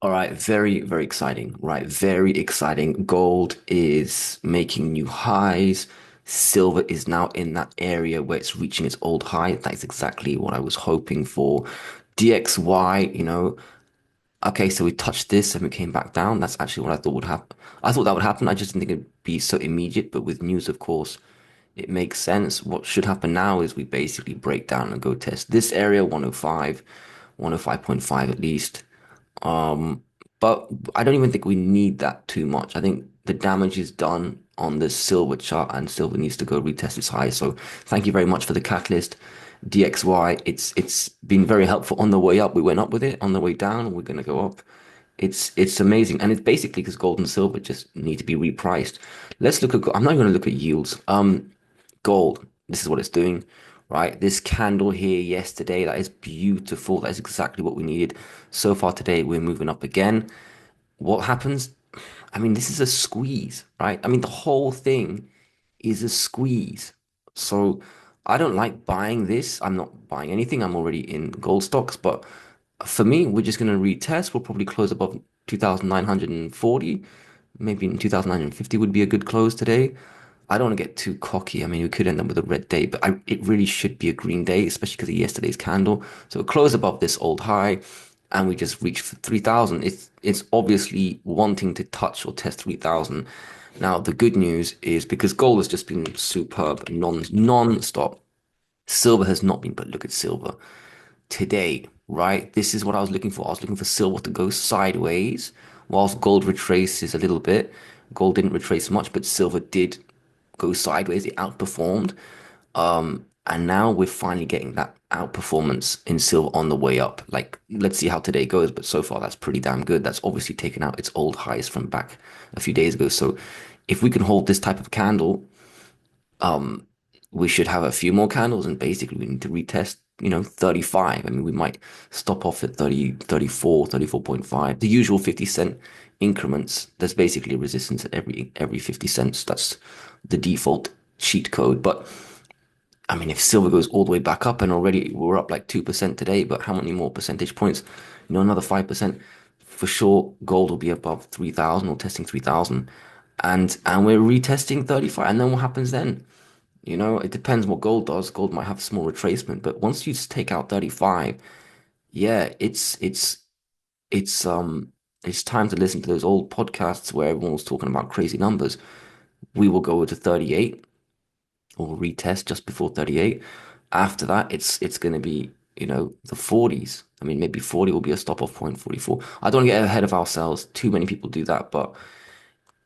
All right, very, very exciting, right? Very exciting. Gold is making new highs. Silver is now in that area where it's reaching its old high. That is exactly what I was hoping for. DXY, okay, so we touched this and we came back down. That's actually what I thought would happen. I thought that would happen. I just didn't think it'd be so immediate, but with news, of course, it makes sense. What should happen now is we basically break down and go test this area, 105, 105.5 at least. Um, but I don't even think we need that too much. I think the damage is done on the silver chart and silver needs to go retest its high. So thank you very much for the catalyst. DXY, it's been very helpful on the way up. We went up with it. On the way down, we're gonna go up. It's amazing. And it's basically because gold and silver just need to be repriced. Let's look at I'm not going to look at yields. Gold, this is what it's doing, right? This candle here yesterday, that is beautiful. That is exactly what we needed. So far today, we're moving up again. What happens? I mean, this is a squeeze, right? I mean, the whole thing is a squeeze. So I don't like buying this. I'm not buying anything. I'm already in gold stocks, but for me, we're just going to retest. We'll probably close above 2,940. Maybe in 2,950 would be a good close today. I don't want to get too cocky. I mean, we could end up with a red day, but it really should be a green day, especially because of yesterday's candle. So it closed above this old high, and we just reached for 3,000. It's obviously wanting to touch or test 3,000. Now, the good news is because gold has just been superb, non-stop. Silver has not been, but look at silver today, right? This is what I was looking for. I was looking for silver to go sideways, whilst gold retraces a little bit. Gold didn't retrace much, but silver did go sideways. It outperformed. And now we're finally getting that outperformance in silver on the way up. Like, let's see how today goes. But so far, that's pretty damn good. That's obviously taken out its old highs from back a few days ago. So if we can hold this type of candle, um, we should have a few more candles and basically we need to retest, 35. I mean, we might stop off at 30, 34, 34.5. The usual 50-cent increments. There's basically a resistance at every 50 cents. That's the default cheat code. But I mean, if silver goes all the way back up and already we're up like 2% today, but how many more percentage points? Another 5%. For sure, gold will be above 3,000 or testing 3,000. And we're retesting 35. And then what happens then? It depends what gold does. Gold might have a small retracement, but once you just take out 35, yeah, it's time to listen to those old podcasts where everyone was talking about crazy numbers. We will go to 38 or retest just before 38. After that, it's going to be, the 40s. I mean, maybe 40 will be a stop off point, 44. I don't want to get ahead of ourselves. Too many people do that, but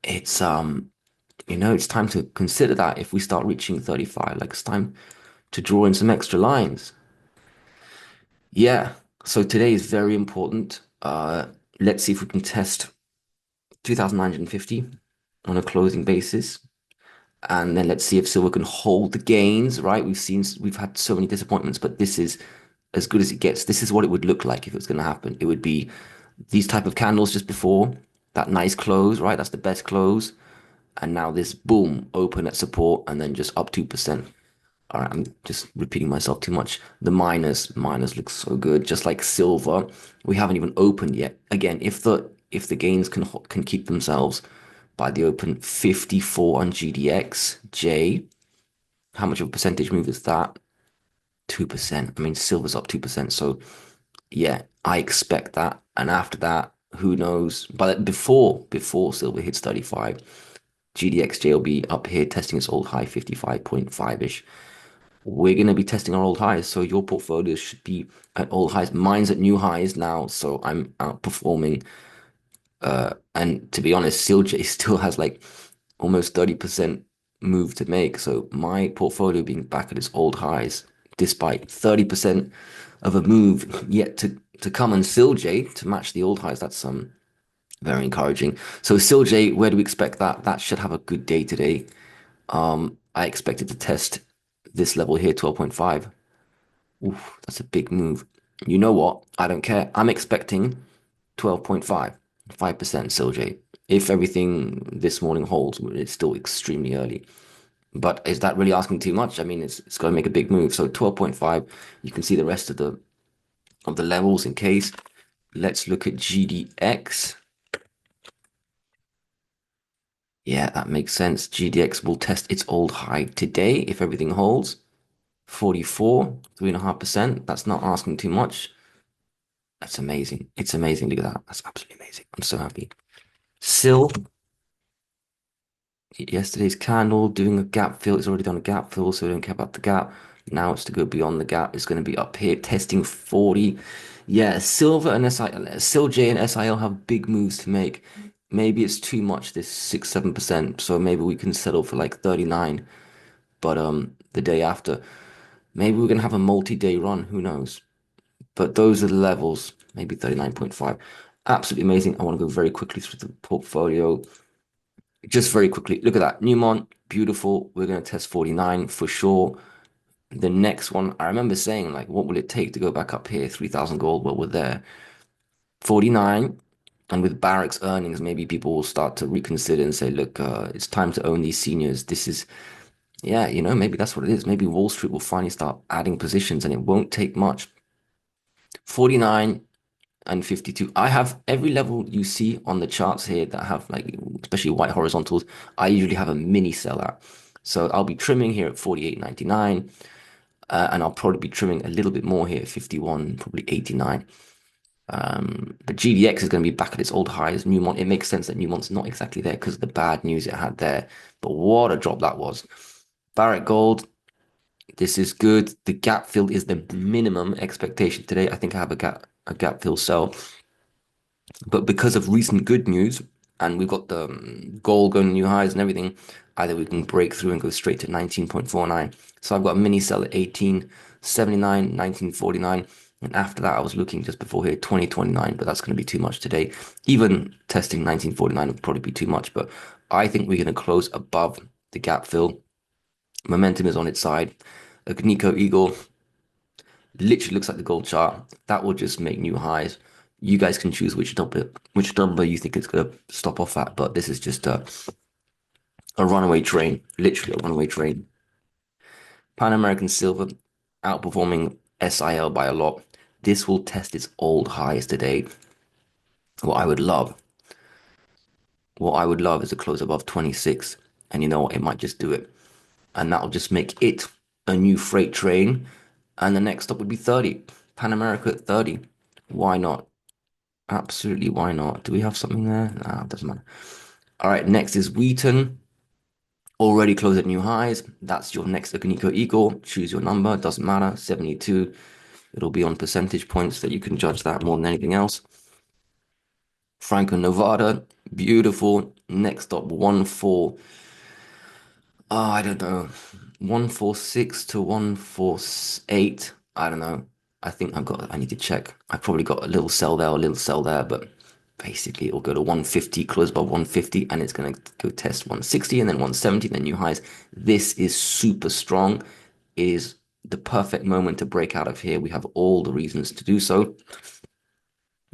it's it's time to consider that if we start reaching 35, like it's time to draw in some extra lines. Yeah, so today is very important. Let's see if we can test 2,950 on a closing basis. And then let's see if silver can hold the gains, right? We've had so many disappointments, but this is as good as it gets. This is what it would look like if it was going to happen. It would be these type of candles just before that nice close, right? That's the best close. And now this boom, open at support and then just up 2%. All right, I'm just repeating myself too much. The miners look so good, just like silver. We haven't even opened yet. Again, if the gains can keep themselves by the open 54 on GDXJ, how much of a percentage move is that? 2%. I mean, silver's up 2%. So yeah, I expect that. And after that, who knows? But before silver hits 35, GDXJ will be up here testing its old high 55.5-ish. We're going to be testing our old highs. So your portfolio should be at old highs. Mine's at new highs now. So I'm outperforming. And to be honest, SILJ still has like almost 30% move to make. So my portfolio being back at its old highs, despite 30% of a move yet to come and SILJ to match the old highs, that's very encouraging. So SILJ, where do we expect that? That should have a good day today. I expect it to test this level here, 12.5. Oof, that's a big move. You know what? I don't care. I'm expecting 12.5, 5% SILJ. If everything this morning holds, it's still extremely early. But is that really asking too much? I mean, it's going to make a big move. So 12.5, you can see the rest of the levels in case. Let's look at GDX. Yeah, that makes sense. GDX will test its old high today if everything holds. 44, 3.5%. That's not asking too much. That's amazing. It's amazing. Look at that. That's absolutely amazing. I'm so happy. SIL, yesterday's candle doing a gap fill. It's already done a gap fill, so we don't care about the gap. Now it's to go beyond the gap. It's going to be up here testing 40. Yeah, silver and SILJ and SIL have big moves to make. Maybe it's too much, this 6-7%. So maybe we can settle for like 39. But the day after, maybe we're gonna have a multi-day run. Who knows? But those are the levels. Maybe 39.5. Absolutely amazing. I want to go very quickly through the portfolio. Just very quickly. Look at that. Newmont, beautiful. We're gonna test 49 for sure. The next one, I remember saying, like, what will it take to go back up here? 3,000 gold. Well, we're there. 49. And with Barrick's earnings, maybe people will start to reconsider and say, look, it's time to own these seniors. This is, yeah, maybe that's what it is. Maybe Wall Street will finally start adding positions and it won't take much. 49 and 52. I have every level you see on the charts here that have like, especially white horizontals, I usually have a mini sell at. So I'll be trimming here at 48.99, and I'll probably be trimming a little bit more here at 51, probably 89. But GDX is going to be back at its old highs. Newmont, it makes sense that Newmont's not exactly there because of the bad news it had there. But what a drop that was. Barrick Gold, this is good. The gap fill is the minimum expectation today. I think I have a gap fill sell. But because of recent good news, and we've got the gold going new highs and everything, either we can break through and go straight to 19.49. So I've got a mini sell at 18.79, 19.49. And after that, I was looking just before here, 20.29, but that's going to be too much today. Even testing 19.49 would probably be too much, but I think we're going to close above the gap fill. Momentum is on its side. Agnico-Eagle literally looks like the gold chart. That will just make new highs. You guys can choose which number you think it's gonna stop off at, but this is just a runaway train, literally a runaway train. Pan American Silver outperforming SIL by a lot. This will test its old highs today. What I would love, what I would love is a close above 26, and you know what, it might just do it, and that'll just make it a new freight train. And the next stop would be 30. Pan America at 30. Why not? Absolutely, why not? Do we have something there? Nah, it doesn't matter. All right, next is Wheaton. Already closed at new highs. That's your next Agnico-Eagle. Choose your number, doesn't matter. 72. It'll be on percentage points that you can judge that more than anything else. Franco Nevada, beautiful. Next up, 1-4. Oh, I don't know. 146 to 148. I don't know. I need to check. I probably got a little sell there, a little sell there, but basically it'll go to 150, close by 150, and it's going to go test 160 and then 170, then new highs. This is super strong. It is the perfect moment to break out of here. We have all the reasons to do so.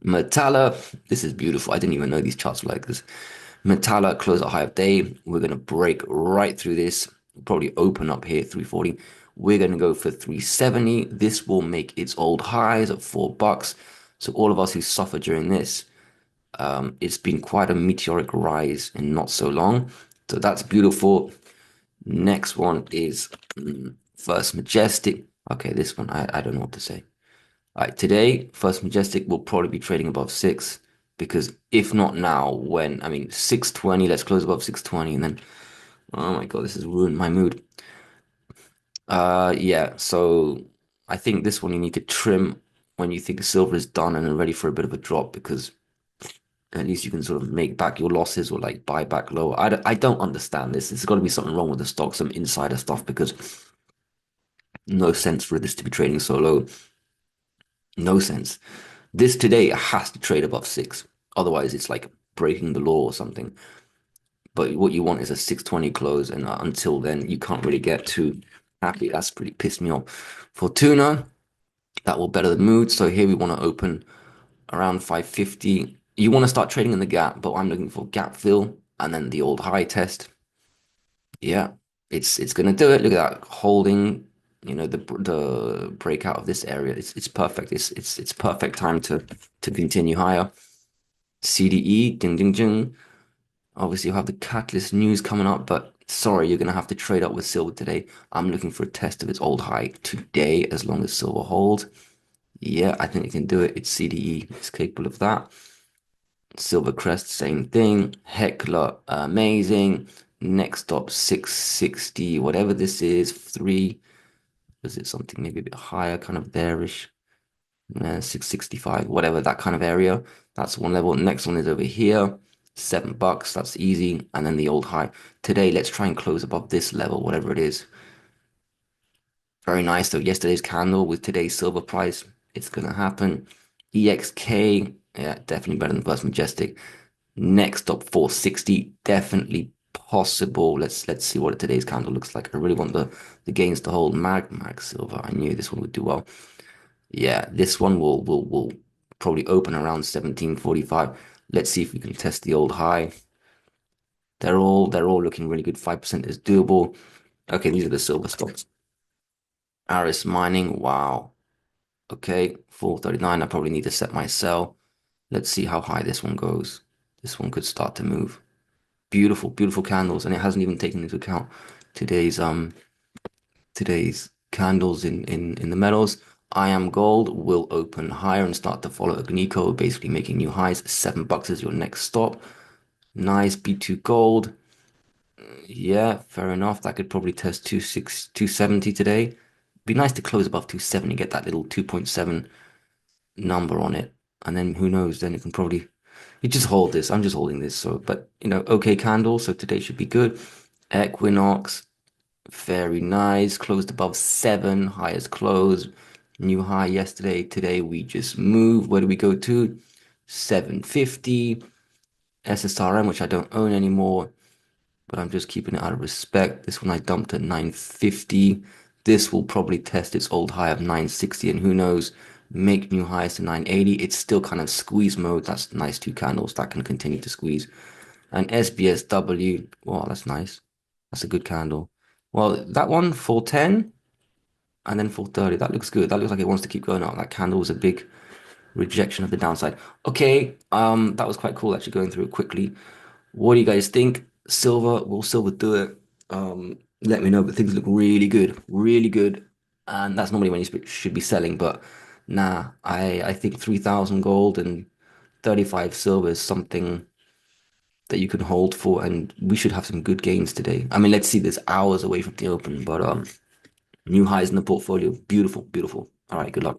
Metalla, this is beautiful. I didn't even know these charts were like this. Metalla close at high of day. We're going to break right through this. Probably open up here 340. We're going to go for 370. This will make its old highs of $4. So all of us who suffered during this, it's been quite a meteoric rise in not so long. So that's beautiful. Next one is First Majestic. Okay, this one, I don't know what to say. All right, today, First Majestic will probably be trading above 6 because if not now, when, I mean, 620, let's close above 620 and then, oh my God, this has ruined my mood. Yeah, so I think this one you need to trim when you think silver is done and ready for a bit of a drop because at least you can sort of make back your losses or like buy back low. I don't understand this. There's got to be something wrong with the stock, some insider stuff because no sense for this to be trading so low. No sense. This today has to trade above 6. Otherwise, it's like breaking the law or something. But what you want is a 620 close, and until then, you can't really get too happy. That's pretty pissed me off. Fortuna, that will better the mood. So here we want to open around 550. You want to start trading in the gap, but I'm looking for gap fill and then the old high test. Yeah, it's gonna do it. Look at that holding. the breakout of this area. It's perfect. It's perfect time to continue higher. CDE, ding ding ding. Obviously, you'll have the catalyst news coming up, but sorry, you're gonna have to trade up with silver today. I'm looking for a test of its old high today, as long as silver holds. Yeah, I think it can do it. It's CDE. It's capable of that. Silvercrest, same thing. Hecla, amazing. Next stop, 660, whatever this is, three. Is it something maybe a bit higher, kind of there-ish? 665, whatever, that kind of area. That's one level. Next one is over here, $7. That's easy. And then the old high. Today, let's try and close above this level, whatever it is. Very nice though. Yesterday's candle with today's silver price, it's gonna happen. EXK, yeah, definitely better than First Majestic. Next up, 460, definitely possible. Let's see what today's candle looks like. I really want the gains to hold. Mag silver. I knew this one would do well. Yeah, this one will probably open around 1745. Let's see if we can test the old high. They're all looking really good. 5% is doable. Okay, these are the silver stocks. Aris Mining, wow. Okay, 439. I probably need to set my sell. Let's see how high this one goes. This one could start to move. Beautiful, beautiful candles, and it hasn't even taken into account today's today's candles in the metals. I am gold will open higher and start to follow Agnico, basically making new highs. $7 is your next stop. Nice B2 gold. Yeah, fair enough. That could probably test 270 today. Be nice to close above 270, get that little 2.7 number on it. And then who knows, then it can probably you just hold this. I'm just holding this. So, but okay candle. So today should be good. Equinox, very nice. Closed above 7, highest close. New high yesterday. Today we just move. Where do we go to? 750. SSRM, which I don't own anymore, but I'm just keeping it out of respect. This one I dumped at 950. This will probably test its old high of 960, and who knows, make new highs to 980. It's still kind of squeeze mode. That's nice, two candles that can continue to squeeze. And SBSW, wow, that's nice. That's a good candle. Well, that one 410 and then 430. That looks good. That looks like it wants to keep going up. That candle was a big rejection of the downside. Okay, that was quite cool actually going through it quickly. What do you guys think? Silver, will silver do it? Let me know, but things look really good, really good. And that's normally when you should be selling, but nah, I think 3,000 gold and 35 silver is something that you can hold for, and we should have some good gains today. I mean, let's see, there's hours away from the open, but new highs in the portfolio. Beautiful, beautiful. All right, good luck.